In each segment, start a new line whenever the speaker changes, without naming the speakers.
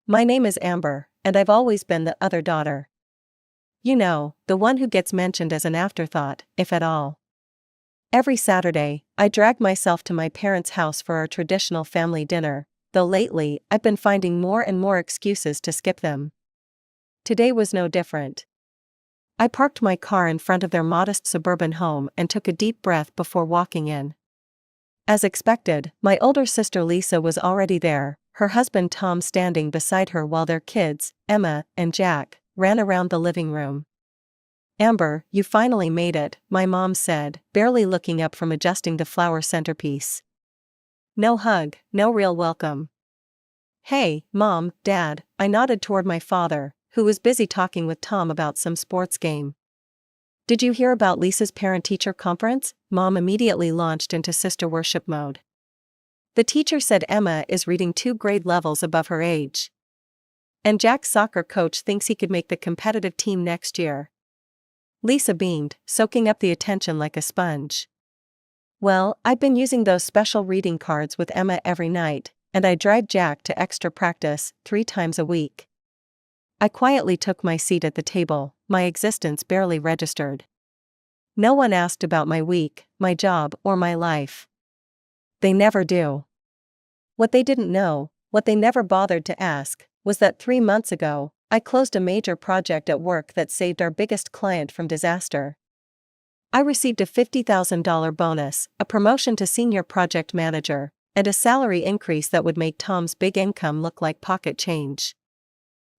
My name is Amber, and I've always been the other daughter. You know, the one who gets mentioned as an afterthought, if at all. Every Saturday, I drag myself to my parents' house for our traditional family dinner, though lately I've been finding more and more excuses to skip them. Today was no different. I parked my car in front of their modest suburban home and took a deep breath before walking in. As expected, my older sister Lisa was already there, her husband Tom standing beside her while their kids, Emma and Jack, ran around the living room. "Amber, you finally made it," my mom said, barely looking up from adjusting the flower centerpiece. No hug, no real welcome. "Hey, Mom, Dad," I nodded toward my father, who was busy talking with Tom about some sports game. "Did you hear about Lisa's parent-teacher conference?" Mom immediately launched into sister worship mode. "The teacher said Emma is reading 2 grade levels above her age. And Jack's soccer coach thinks he could make the competitive team next year." Lisa beamed, soaking up the attention like a sponge. "Well, I've been using those special reading cards with Emma every night, and I drive Jack to extra practice 3 times a week." I quietly took my seat at the table, my existence barely registered. No one asked about my week, my job, or my life. They never do. What they didn't know, what they never bothered to ask, was that 3 months ago, I closed a major project at work that saved our biggest client from disaster. I received a $50,000 bonus, a promotion to senior project manager, and a salary increase that would make Tom's big income look like pocket change.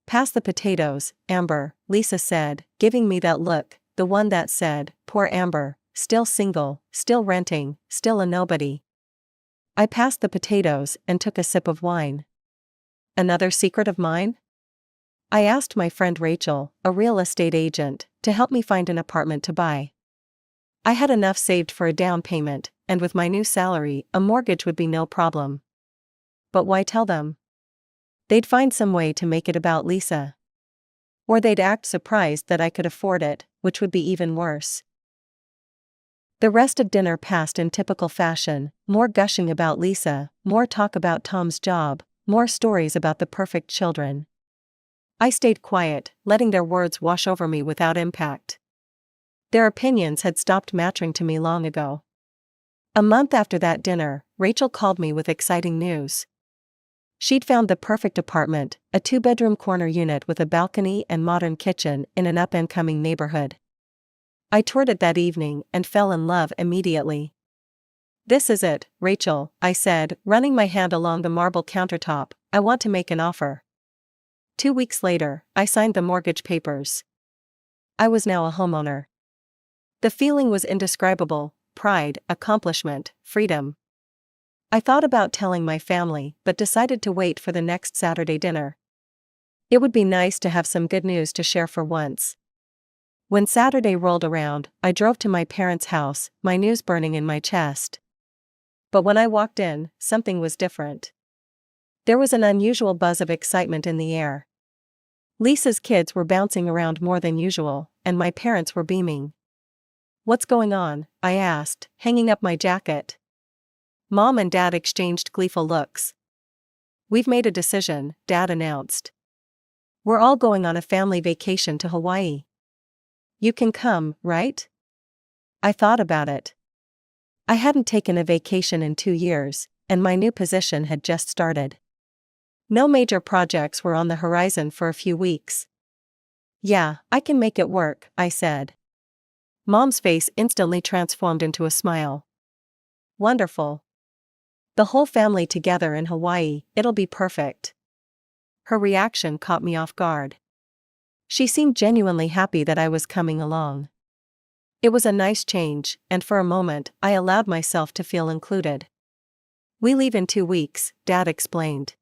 "Pass the potatoes, Amber," Lisa said, giving me that look, the one that said, "Poor Amber, still single, still renting, still a nobody." I passed the potatoes and took a sip of wine. "Another secret of mine?" I asked my friend Rachel, a real estate agent, to help me find an apartment to buy. I had enough saved for a down payment, and with my new salary, a mortgage would be no problem. But why tell them? They'd find some way to make it about Lisa. Or they'd act surprised that I could afford it, which would be even worse. The rest of dinner passed in typical fashion, more gushing about Lisa, more talk about Tom's job, more stories about the perfect children. I stayed quiet, letting their words wash over me without impact. Their opinions had stopped mattering to me long ago. A month after that dinner, Rachel called me with exciting news. She'd found the perfect apartment, a 2-bedroom corner unit with a balcony and modern kitchen in an up-and-coming neighborhood. I toured it that evening and fell in love immediately. "This is it, Rachel," I said, running my hand along the marble countertop. "I want to make an offer." 2 weeks later, I signed the mortgage papers. I was now a homeowner. The feeling was indescribable: pride, accomplishment, freedom. I thought about telling my family, but decided to wait for the next Saturday dinner. It would be nice to have some good news to share for once. When Saturday rolled around, I drove to my parents' house, my news burning in my chest. But when I walked in, something was different. There was an unusual buzz of excitement in the air. Lisa's kids were bouncing around more than usual, and my parents were beaming. "What's going on?" I asked, hanging up my jacket. Mom and Dad exchanged gleeful looks. "We've made a decision," Dad announced. "We're all going on a family vacation to Hawaii. You can come, right?" I thought about it. I hadn't taken a vacation in 2 years, and my new position had just started. No major projects were on the horizon for a few weeks. "Yeah, I can make it work," I said. Mom's face instantly transformed into a smile. "Wonderful. The whole family together in Hawaii, it'll be perfect." Her reaction caught me off guard. She seemed genuinely happy that I was coming along. It was a nice change, and for a moment, I allowed myself to feel included. "We leave in 2 weeks, Dad explained.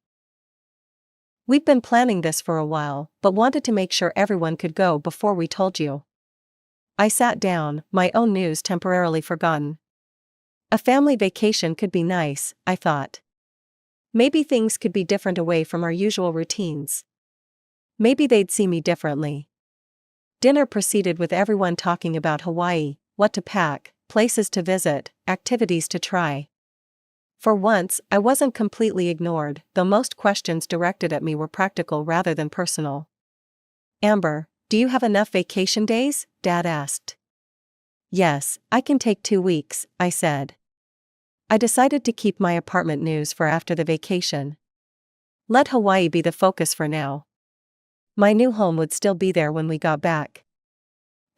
We've been planning this for a while, but wanted to make sure everyone could go before we told you." I sat down, my own news temporarily forgotten. A family vacation could be nice, I thought. Maybe things could be different away from our usual routines. Maybe they'd see me differently. Dinner proceeded with everyone talking about Hawaii, what to pack, places to visit, activities to try. For once, I wasn't completely ignored, though most questions directed at me were practical rather than personal. "Amber, do you have enough vacation days?" Dad asked. "Yes, I can take 2 weeks," I said. I decided to keep my apartment news for after the vacation. Let Hawaii be the focus for now. My new home would still be there when we got back.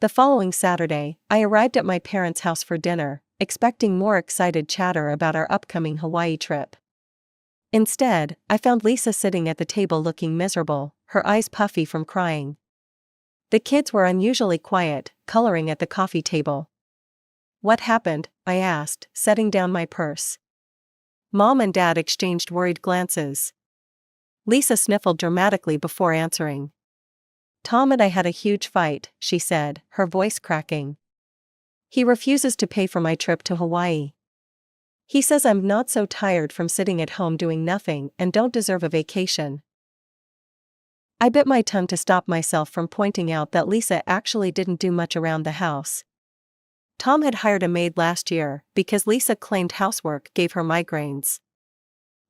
The following Saturday, I arrived at my parents' house for dinner, expecting more excited chatter about our upcoming Hawaii trip. Instead, I found Lisa sitting at the table looking miserable, her eyes puffy from crying. The kids were unusually quiet, coloring at the coffee table. "What happened?" I asked, setting down my purse. Mom and Dad exchanged worried glances. Lisa sniffled dramatically before answering. "Tom and I had a huge fight," she said, her voice cracking. "He refuses to pay for my trip to Hawaii. He says I'm not so tired from sitting at home doing nothing and don't deserve a vacation." I bit my tongue to stop myself from pointing out that Lisa actually didn't do much around the house. Tom had hired a maid last year because Lisa claimed housework gave her migraines.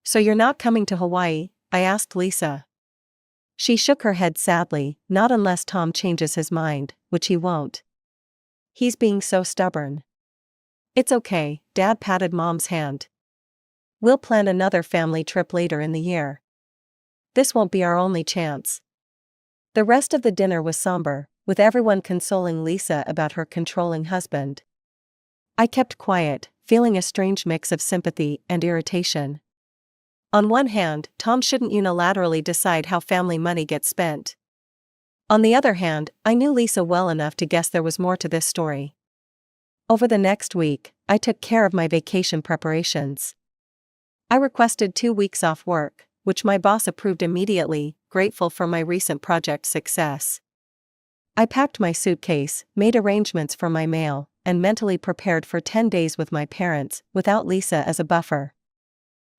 "So you're not coming to Hawaii?" I asked Lisa. She shook her head sadly, "Not unless Tom changes his mind, which he won't. He's being so stubborn." "It's okay," Dad patted Mom's hand. "We'll plan another family trip later in the year. This won't be our only chance." The rest of the dinner was somber, with everyone consoling Lisa about her controlling husband. I kept quiet, feeling a strange mix of sympathy and irritation. On one hand, Tom shouldn't unilaterally decide how family money gets spent. On the other hand, I knew Lisa well enough to guess there was more to this story. Over the next week, I took care of my vacation preparations. I requested 2 weeks off work, which my boss approved immediately, grateful for my recent project success. I packed my suitcase, made arrangements for my mail, and mentally prepared for 10 days with my parents, without Lisa as a buffer.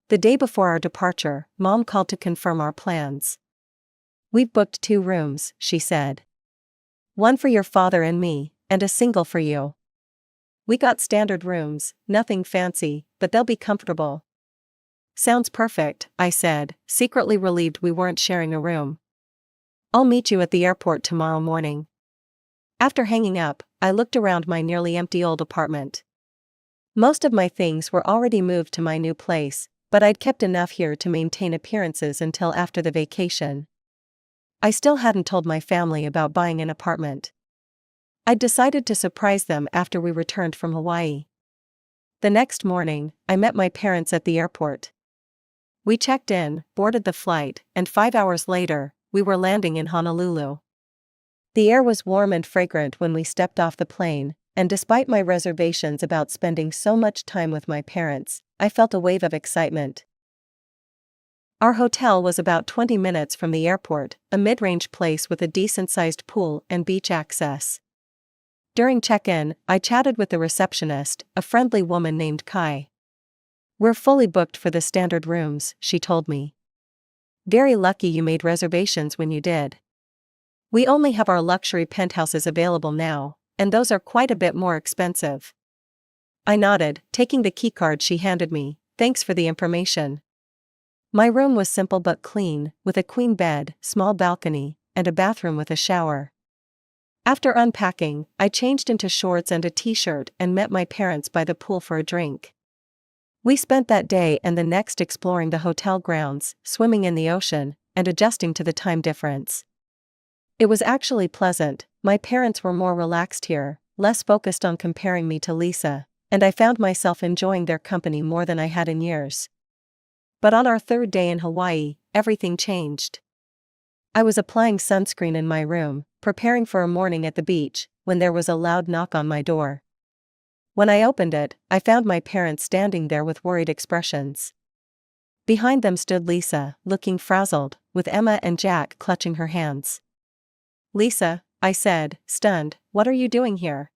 The day before our departure, Mom called to confirm our plans. "We've booked 2 rooms," she said. "One for your father and me, and a single for you. We got standard rooms, nothing fancy, but they'll be comfortable." "Sounds perfect," I said, secretly relieved we weren't sharing a room. "I'll meet you at the airport tomorrow morning." After hanging up, I looked around my nearly empty old apartment. Most of my things were already moved to my new place, but I'd kept enough here to maintain appearances until after the vacation. I still hadn't told my family about buying an apartment. I'd decided to surprise them after we returned from Hawaii. The next morning, I met my parents at the airport. We checked in, boarded the flight, and 5 hours later, we were landing in Honolulu. The air was warm and fragrant when we stepped off the plane, and despite my reservations about spending so much time with my parents, I felt a wave of excitement. Our hotel was about 20 minutes from the airport, a mid-range place with a decent-sized pool and beach access. During check-in, I chatted with the receptionist, a friendly woman named Kai. "We're fully booked for the standard rooms," she told me. "Very lucky you made reservations when you did. We only have our luxury penthouses available now, and those are quite a bit more expensive." I nodded, taking the keycard she handed me. "Thanks for the information." My room was simple but clean, with a queen bed, small balcony, and a bathroom with a shower. After unpacking, I changed into shorts and a t-shirt and met my parents by the pool for a drink. We spent that day and the next exploring the hotel grounds, swimming in the ocean, and adjusting to the time difference. It was actually pleasant. My parents were more relaxed here, less focused on comparing me to Lisa, and I found myself enjoying their company more than I had in years. But on our 3rd day in Hawaii, everything changed. I was applying sunscreen in my room, preparing for a morning at the beach, when there was a loud knock on my door. When I opened it, I found my parents standing there with worried expressions. Behind them stood Lisa, looking frazzled, with Emma and Jack clutching her hands. "Lisa," I said, stunned, "what are you doing here?"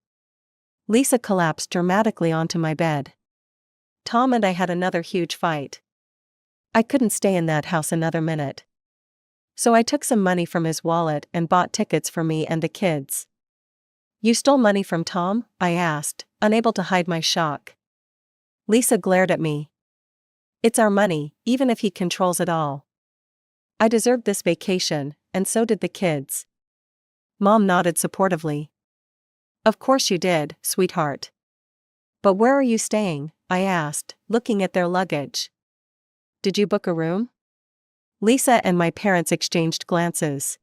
Lisa collapsed dramatically onto my bed. "Tom and I had another huge fight. I couldn't stay in that house another minute. So I took some money from his wallet and bought tickets for me and the kids." "You stole money from Tom?" I asked, unable to hide my shock. Lisa glared at me. It's our money, even if he controls it all. I deserved this vacation, and so did the kids. Mom nodded supportively. Of course you did, sweetheart. But where are you staying? I asked, looking at their luggage. Did you book a room? Lisa and my parents exchanged glances.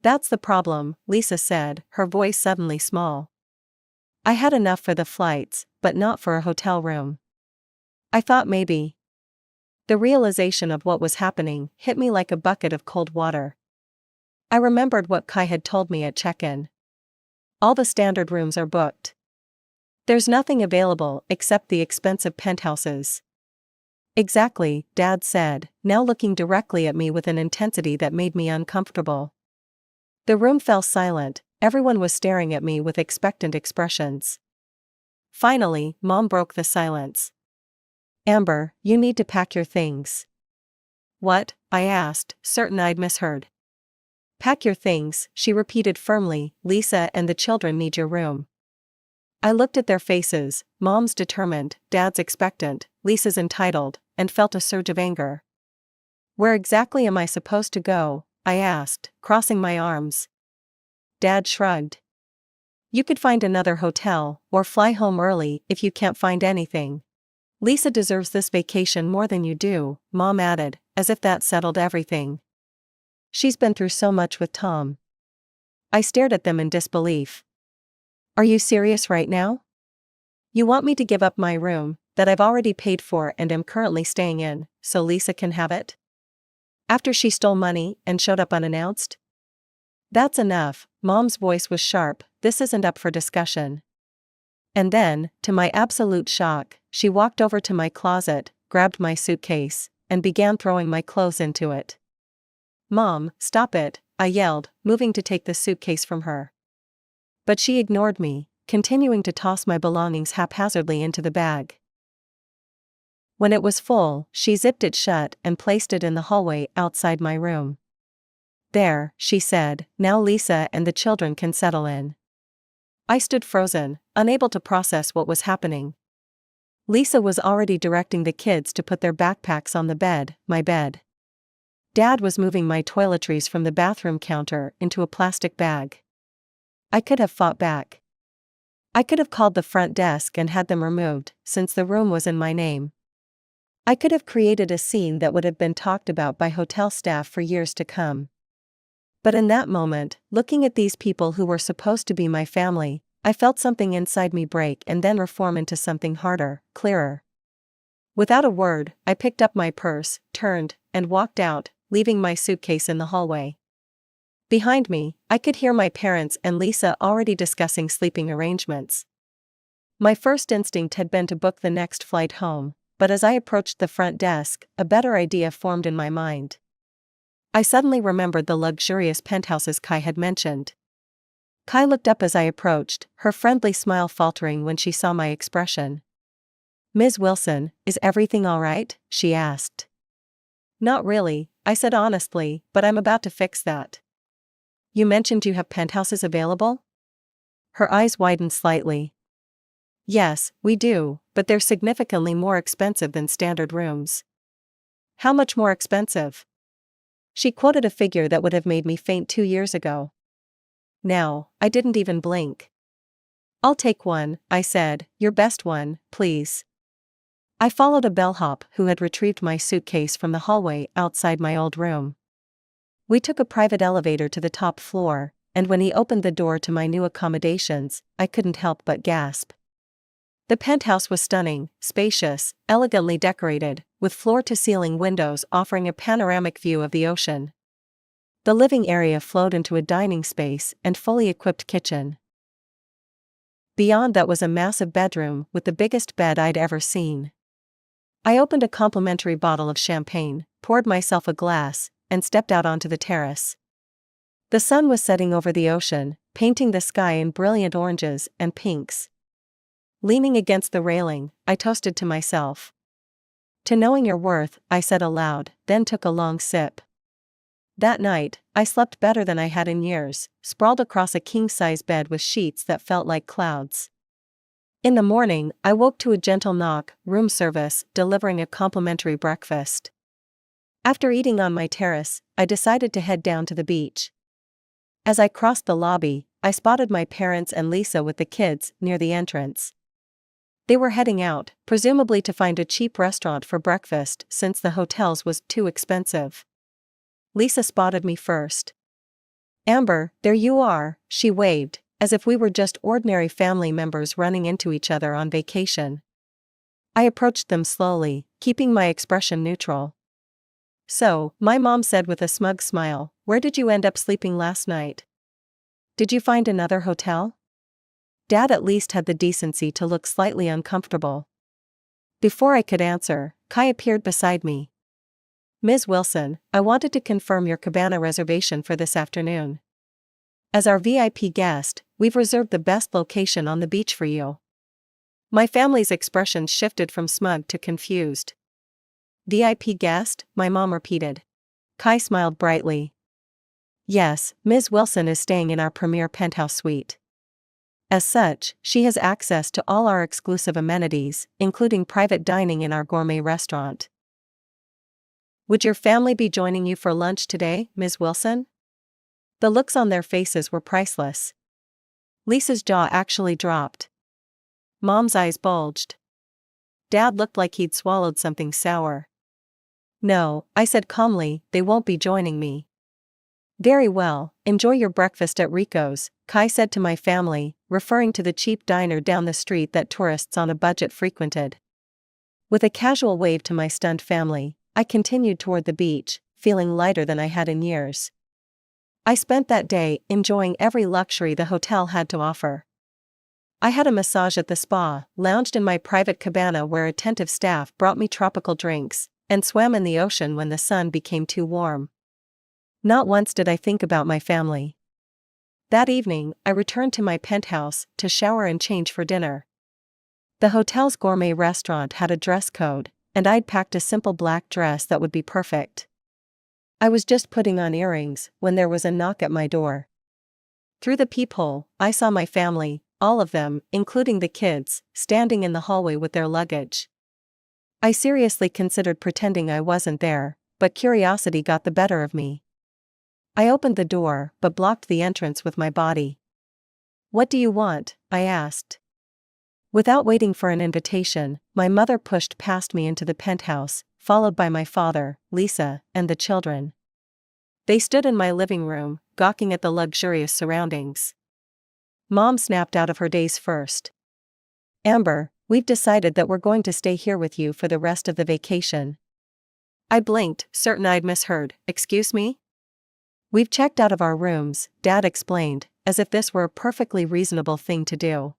That's the problem, Lisa said, her voice suddenly small. I had enough for the flights, but not for a hotel room. I thought maybe. The realization of what was happening hit me like a bucket of cold water. I remembered what Kai had told me at check-in. All the standard rooms are booked. There's nothing available except the expensive penthouses. Exactly, Dad said, now looking directly at me with an intensity that made me uncomfortable. The room fell silent, everyone was staring at me with expectant expressions. Finally, Mom broke the silence. Amber, you need to pack your things. What? I asked, certain I'd misheard. Pack your things, she repeated firmly, Lisa and the children need your room. I looked at their faces, Mom's determined, Dad's expectant, Lisa's entitled, and felt a surge of anger. Where exactly am I supposed to go? I asked, crossing my arms. Dad shrugged. You could find another hotel, or fly home early if you can't find anything. Lisa deserves this vacation more than you do, Mom added, as if that settled everything. She's been through so much with Tom. I stared at them in disbelief. Are you serious right now? You want me to give up my room, that I've already paid for and am currently staying in, so Lisa can have it? After she stole money and showed up unannounced? That's enough, Mom's voice was sharp, this isn't up for discussion. And then, to my absolute shock, she walked over to my closet, grabbed my suitcase, and began throwing my clothes into it. Mom, stop it, I yelled, moving to take the suitcase from her. But she ignored me, continuing to toss my belongings haphazardly into the bag. When it was full, she zipped it shut and placed it in the hallway outside my room. There, she said, now Lisa and the children can settle in. I stood frozen, unable to process what was happening. Lisa was already directing the kids to put their backpacks on the bed, my bed. Dad was moving my toiletries from the bathroom counter into a plastic bag. I could have fought back. I could have called the front desk and had them removed, since the room was in my name. I could have created a scene that would have been talked about by hotel staff for years to come. But in that moment, looking at these people who were supposed to be my family, I felt something inside me break and then reform into something harder, clearer. Without a word, I picked up my purse, turned, and walked out, leaving my suitcase in the hallway. Behind me, I could hear my parents and Lisa already discussing sleeping arrangements. My first instinct had been to book the next flight home, but as I approached the front desk, a better idea formed in my mind. I suddenly remembered the luxurious penthouses Kai had mentioned. Kai looked up as I approached, her friendly smile faltering when she saw my expression. Ms. Wilson, is everything all right? She asked. Not really, I said honestly, but I'm about to fix that. You mentioned you have penthouses available? Her eyes widened slightly. Yes, we do, but they're significantly more expensive than standard rooms. How much more expensive? She quoted a figure that would have made me faint 2 years ago. Now, I didn't even blink. I'll take one, I said, your best one, please. I followed a bellhop who had retrieved my suitcase from the hallway outside my old room. We took a private elevator to the top floor, and when he opened the door to my new accommodations, I couldn't help but gasp. The penthouse was stunning, spacious, elegantly decorated, with floor-to-ceiling windows offering a panoramic view of the ocean. The living area flowed into a dining space and fully equipped kitchen. Beyond that was a massive bedroom with the biggest bed I'd ever seen. I opened a complimentary bottle of champagne, poured myself a glass, and stepped out onto the terrace. The sun was setting over the ocean, painting the sky in brilliant oranges and pinks. Leaning against the railing, I toasted to myself. To knowing your worth, I said aloud, then took a long sip. That night, I slept better than I had in years, sprawled across a king-size bed with sheets that felt like clouds. In the morning, I woke to a gentle knock, room service, delivering a complimentary breakfast. After eating on my terrace, I decided to head down to the beach. As I crossed the lobby, I spotted my parents and Lisa with the kids near the entrance. They were heading out, presumably to find a cheap restaurant for breakfast since the hotel's was too expensive. Lisa spotted me first. "Amber, there you are," she waved, as if we were just ordinary family members running into each other on vacation. I approached them slowly, keeping my expression neutral. "So," my mom said with a smug smile, "where did you end up sleeping last night? Did you find another hotel?" Dad at least had the decency to look slightly uncomfortable. Before I could answer, Kai appeared beside me. "Ms. Wilson, I wanted to confirm your cabana reservation for this afternoon. As our VIP guest, we've reserved the best location on the beach for you." My family's expression shifted from smug to confused. "VIP guest?" my mom repeated. Kai smiled brightly. "Yes, Ms. Wilson is staying in our premier penthouse suite. As such, she has access to all our exclusive amenities, including private dining in our gourmet restaurant." "Would your family be joining you for lunch today, Ms. Wilson?" The looks on their faces were priceless. Lisa's jaw actually dropped. Mom's eyes bulged. Dad looked like he'd swallowed something sour. "No," I said calmly, "they won't be joining me." "Very well, enjoy your breakfast at Rico's," Kai said to my family, referring to the cheap diner down the street that tourists on a budget frequented. With a casual wave to my stunned family, I continued toward the beach, feeling lighter than I had in years. I spent that day enjoying every luxury the hotel had to offer. I had a massage at the spa, lounged in my private cabana where attentive staff brought me tropical drinks, and swam in the ocean when the sun became too warm. Not once did I think about my family. That evening, I returned to my penthouse to shower and change for dinner. The hotel's gourmet restaurant had a dress code, and I'd packed a simple black dress that would be perfect. I was just putting on earrings when there was a knock at my door. Through the peephole, I saw my family, all of them, including the kids, standing in the hallway with their luggage. I seriously considered pretending I wasn't there, but curiosity got the better of me. I opened the door, but blocked the entrance with my body. "What do you want?" I asked. Without waiting for an invitation, my mother pushed past me into the penthouse, followed by my father, Lisa, and the children. They stood in my living room, gawking at the luxurious surroundings. Mom snapped out of her daze first. "Amber, we've decided that we're going to stay here with you for the rest of the vacation." I blinked, certain I'd misheard. "Excuse me?" "We've checked out of our rooms," Dad explained, as if this were a perfectly reasonable thing to do.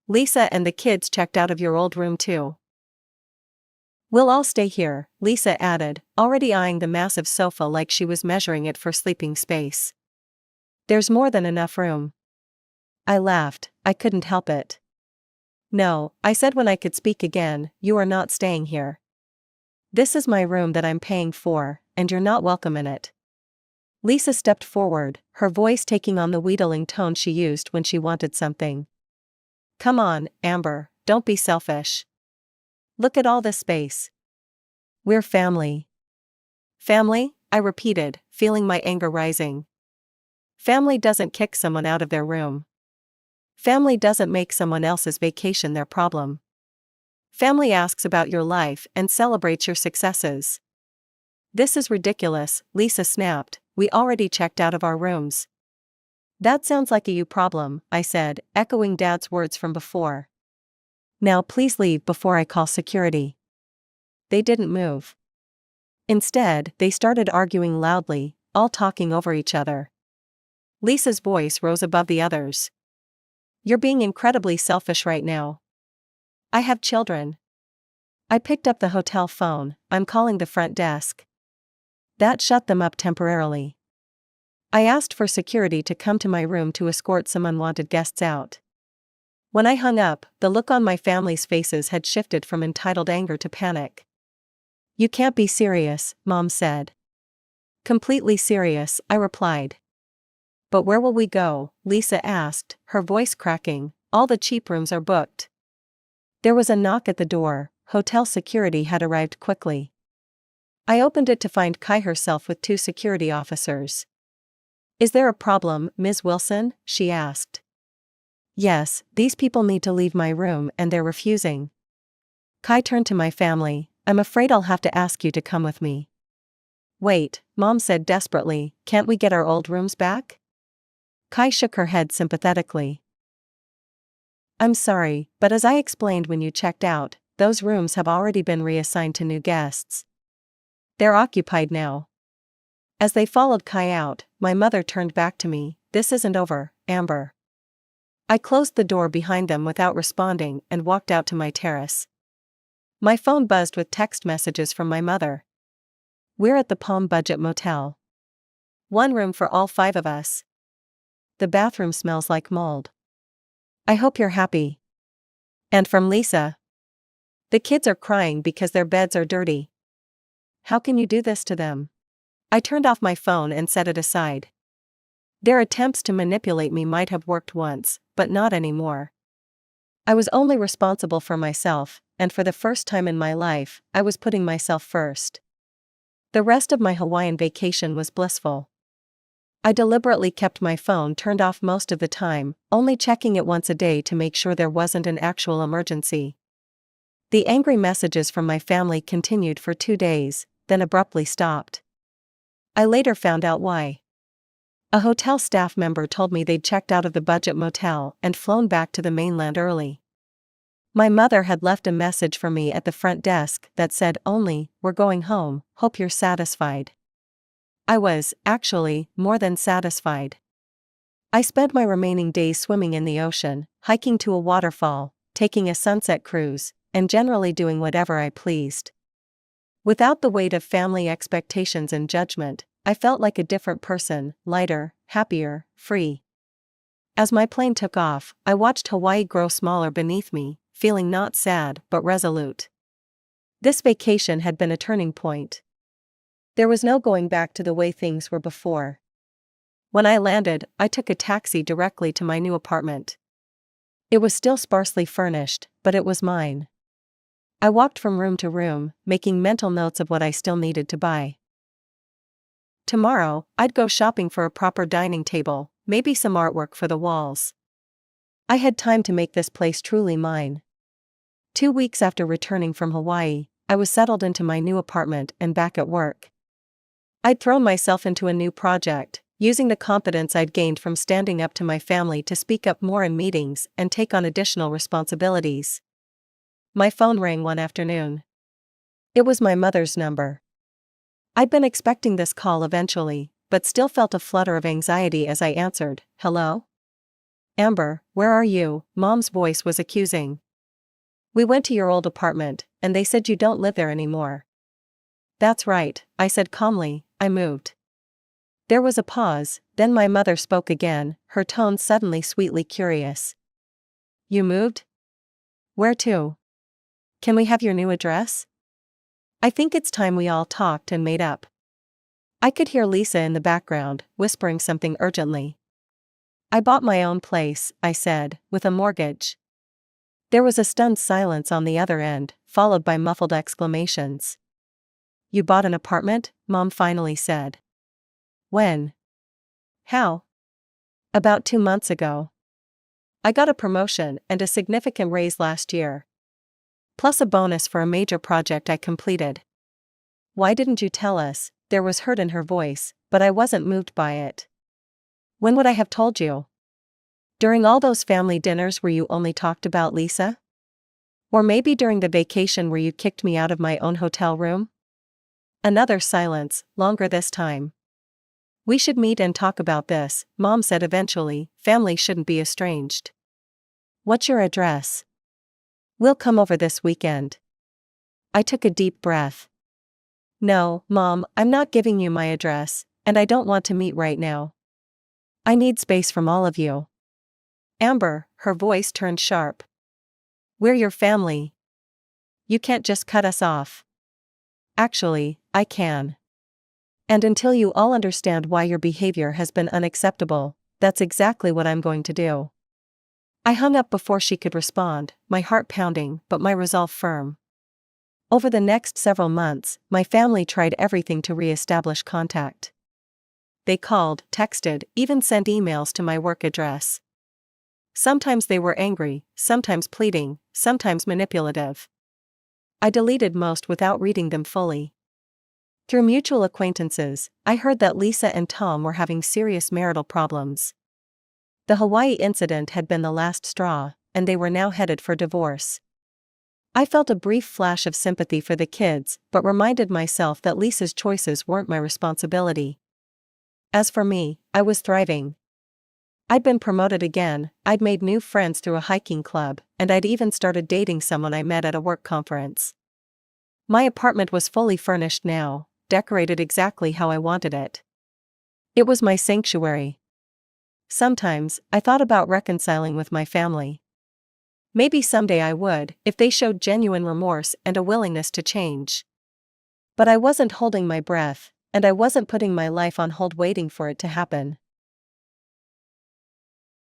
"Lisa and the kids checked out of your old room too." "We'll all stay here," Lisa added, already eyeing the massive sofa like she was measuring it for sleeping space. "There's more than enough room." I laughed, I couldn't help it. "No," I said when I could speak again, "you are not staying here. This is my room that I'm paying for, and you're not welcome in it." Lisa stepped forward, her voice taking on the wheedling tone she used when she wanted something. "Come on, Amber, don't be selfish. Look at all this space. We're family." "Family?" I repeated, feeling my anger rising. Family doesn't kick someone out of their room. Family doesn't make someone else's vacation their problem. Family asks about your life and celebrates your successes. "This is ridiculous," Lisa snapped, "we already checked out of our rooms." "That sounds like a you problem," I said, echoing Dad's words from before. "Now please leave before I call security." They didn't move. Instead, they started arguing loudly, all talking over each other. Lisa's voice rose above the others. "You're being incredibly selfish right now. I have children." I picked up the hotel phone, "I'm calling the front desk." That shut them up temporarily. I asked for security to come to my room to escort some unwanted guests out. When I hung up, the look on my family's faces had shifted from entitled anger to panic. "You can't be serious," Mom said. "Completely serious," I replied. "But where will we go?" Lisa asked, her voice cracking. "All the cheap rooms are booked." There was a knock at the door. Hotel security had arrived quickly. I opened it to find Kai herself with two security officers. "Is there a problem, Ms. Wilson?" she asked. "Yes, these people need to leave my room and they're refusing." Kai turned to my family. "I'm afraid I'll have to ask you to come with me." "Wait," Mom said desperately, "can't we get our old rooms back?" Kai shook her head sympathetically. "I'm sorry, but as I explained when you checked out, those rooms have already been reassigned to new guests. They're occupied now." As they followed Kai out, my mother turned back to me. "This isn't over, Amber." I closed the door behind them without responding and walked out to my terrace. My phone buzzed with text messages from my mother. "We're at the Palm Budget Motel. One room for all 5 of us. The bathroom smells like mold. I hope you're happy." And from Lisa. "The kids are crying because their beds are dirty. How can you do this to them?" I turned off my phone and set it aside. Their attempts to manipulate me might have worked once, but not anymore. I was only responsible for myself, and for the first time in my life, I was putting myself first. The rest of my Hawaiian vacation was blissful. I deliberately kept my phone turned off most of the time, only checking it once a day to make sure there wasn't an actual emergency. The angry messages from my family continued for 2 days, then abruptly stopped. I later found out why. A hotel staff member told me they'd checked out of the budget motel and flown back to the mainland early. My mother had left a message for me at the front desk that said only, "We're going home, hope you're satisfied." I was, actually, more than satisfied. I spent my remaining days swimming in the ocean, hiking to a waterfall, taking a sunset cruise, and generally doing whatever I pleased. Without the weight of family expectations and judgment, I felt like a different person, lighter, happier, free. As my plane took off, I watched Hawaii grow smaller beneath me, feeling not sad but resolute. This vacation had been a turning point. There was no going back to the way things were before. When I landed, I took a taxi directly to my new apartment. It was still sparsely furnished, but it was mine. I walked from room to room, making mental notes of what I still needed to buy. Tomorrow, I'd go shopping for a proper dining table, maybe some artwork for the walls. I had time to make this place truly mine. 2 weeks after returning from Hawaii, I was settled into my new apartment and back at work. I'd thrown myself into a new project, using the confidence I'd gained from standing up to my family to speak up more in meetings and take on additional responsibilities. My phone rang one afternoon. It was my mother's number. I'd been expecting this call eventually, but still felt a flutter of anxiety as I answered. "Hello? Amber, where are you?" Mom's voice was accusing. "We went to your old apartment, and they said you don't live there anymore." "That's right," I said calmly, "I moved." There was a pause, then my mother spoke again, her tone suddenly sweetly curious. "You moved? Where to? Can we have your new address?" I think it's time we all talked and made up. I could hear Lisa in the background, whispering something urgently. "I bought my own place," I said, "with a mortgage." There was a stunned silence on the other end, followed by muffled exclamations. "You bought an apartment?" Mom finally said. "When? How?" "About 2 months ago. I got a promotion and a significant raise last year. Plus a bonus for a major project I completed." "Why didn't you tell us?" There was hurt in her voice, but I wasn't moved by it. "When would I have told you? During all those family dinners where you only talked about Lisa? Or maybe during the vacation where you kicked me out of my own hotel room?" Another silence, longer this time. "We should meet and talk about this," Mom said eventually. "Family shouldn't be estranged." "What's your address?" "We'll come over this weekend." I took a deep breath. "No, Mom, I'm not giving you my address, and I don't want to meet right now. I need space from all of you." "Amber," her voice turned sharp. "We're your family. You can't just cut us off." "Actually, I can. And until you all understand why your behavior has been unacceptable, that's exactly what I'm going to do." I hung up before she could respond, my heart pounding but my resolve firm. Over the next several months, my family tried everything to re-establish contact. They called, texted, even sent emails to my work address. Sometimes they were angry, sometimes pleading, sometimes manipulative. I deleted most without reading them fully. Through mutual acquaintances, I heard that Lisa and Tom were having serious marital problems. The Hawaii incident had been the last straw, and they were now headed for divorce. I felt a brief flash of sympathy for the kids, but reminded myself that Lisa's choices weren't my responsibility. As for me, I was thriving. I'd been promoted again, I'd made new friends through a hiking club, and I'd even started dating someone I met at a work conference. My apartment was fully furnished now, decorated exactly how I wanted it. It was my sanctuary. Sometimes, I thought about reconciling with my family. Maybe someday I would, if they showed genuine remorse and a willingness to change. But I wasn't holding my breath, and I wasn't putting my life on hold waiting for it to happen.